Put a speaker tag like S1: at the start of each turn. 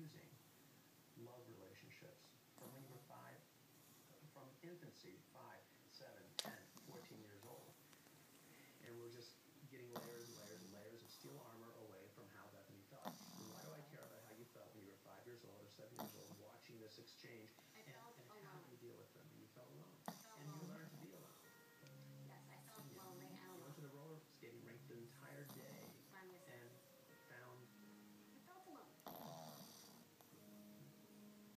S1: confusing love relationships from when you were five, from infancy, 5, 7, 10, 14 years old. And we're just getting layers and layers and layers of steel armor away from how Bethany felt. And why do I care about how you felt when you were 5 years old or 7 years old, watching this exchange